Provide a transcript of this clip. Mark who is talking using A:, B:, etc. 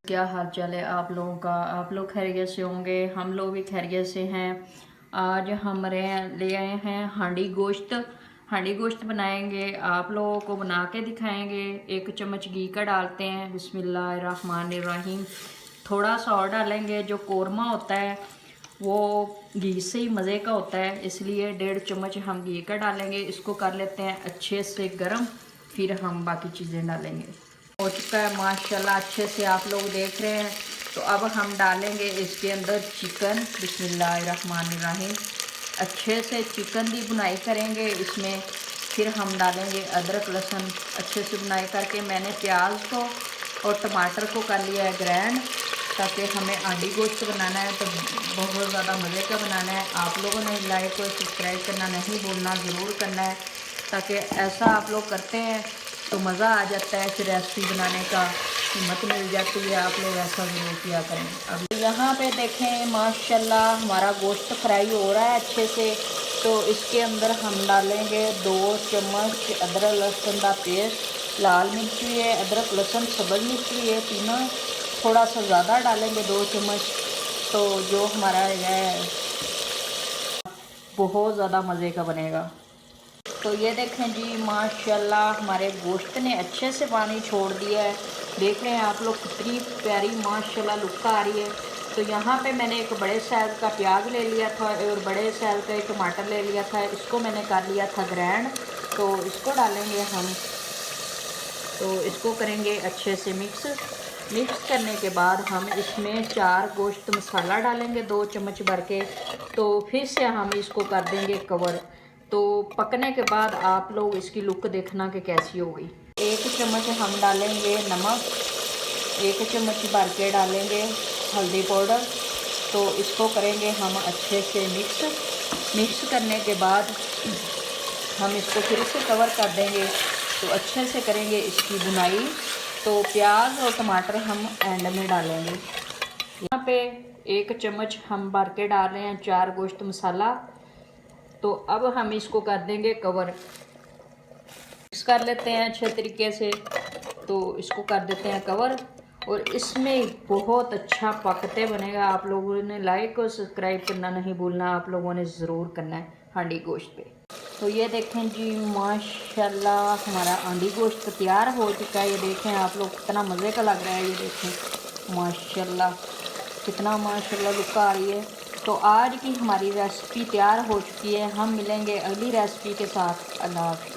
A: क्या हाल चाल है आप लोगों का। आप लोग खैरियत से होंगे, हम लोग भी खैरियत से हैं। आज हमारे ले आए हैं हांडी गोश्त। हांडी गोश्त बनाएंगे, आप लोगों को बना के दिखाएंगे। 1 चम्मच घी का डालते हैं, बिस्मिल्लाहिर्रहमानिर्रहीम। थोड़ा सा और डालेंगे। जो कोरमा होता है वो घी से ही मज़े का होता है, इसलिए 1.5 चम्मच हम घी का डालेंगे। इसको कर लेते हैं अच्छे से गर्म, फिर हम बाकी चीज़ें डालेंगे। हो चुका है माशाल्लाह, अच्छे से आप लोग देख रहे हैं। तो अब हम डालेंगे इसके अंदर चिकन, बिस्मिल्लाहिर्रहमानिर्रहीम। अच्छे से चिकन की बुनाई करेंगे इसमें। फिर हम डालेंगे अदरक लहसुन, अच्छे से बुनाई करके मैंने प्याज को और टमाटर को कर लिया है ग्रैंड, ताकि हमें हांडी गोश्त बनाना है तो बहुत ज़्यादा मज़े का बनाना है। आप लोगों ने लाइक और सब्सक्राइब करना नहीं भूलना, ज़रूर करना है, ताकि ऐसा आप लोग करते हैं तो मज़ा आ जाता है। फिर रेसिपी बनाने का हिम्मत मिल जाती है। आप लोग ऐसा ज़रूर किया करें। अब यहाँ पे देखें माशाल्लाह हमारा गोश्त फ्राई हो रहा है अच्छे से। तो इसके अंदर हम डालेंगे 2 चम्मच अदरक लहसुन का पेस्ट। लाल मिर्च भी है, अदरक लहसुन, सब्ज़ मिर्च भी है, तीनों थोड़ा सा ज़्यादा डालेंगे 2 चम्मच। तो जो हमारा है बहुत ज़्यादा मज़े का बनेगा। तो ये देखें जी माशाल्लाह हमारे गोश्त ने अच्छे से पानी छोड़ दिया है। देख रहे हैं आप लोग कितनी प्यारी माशाल्लाह लुक आ रही है। तो यहाँ पे मैंने एक बड़े साइज़ का प्याज ले लिया था और बड़े साइज़ का एक टमाटर ले लिया था। इसको मैंने कर लिया था ग्रैंड। तो इसको डालेंगे हम। तो इसको करेंगे अच्छे से मिक्स करने के बाद हम इसमें 4 गोश्त मसाला डालेंगे 2 चम्मच भर के। तो फिर से हम इसको कर देंगे कवर। तो पकने के बाद आप लोग इसकी लुक देखना कि कैसी होगी। 1 चम्मच हम डालेंगे नमक, 1 चम्मच भर के डालेंगे हल्दी पाउडर। तो इसको करेंगे हम अच्छे से मिक्स करने के बाद हम इसको फिर से कवर कर देंगे। तो अच्छे से करेंगे इसकी बुनाई। तो प्याज और टमाटर हम एंड में डालेंगे। यहाँ पे 1 चम्मच हम भर के डाल रहे हैं 4 गोश्त मसाला। तो अब हम इसको कर देंगे कवर। मिक्स कर लेते हैं अच्छे तरीके से। तो इसको कर देते हैं कवर और इसमें बहुत अच्छा पकते बनेगा। आप लोगों ने लाइक और सब्सक्राइब करना नहीं भूलना, आप लोगों ने ज़रूर करना है हांडी गोश्त पे। तो ये देखें जी माशाल्लाह हमारा हांडी गोश्त तैयार हो चुका है। ये देखें आप लोग कितना मज़े का लग रहा है। ये देखें माशाल्लाह कितना माशाल्लाह लुक आ रही है। तो आज की हमारी रेसिपी तैयार हो चुकी है। हम मिलेंगे अगली रेसिपी के साथ। अल्लाह हाफ़िज़।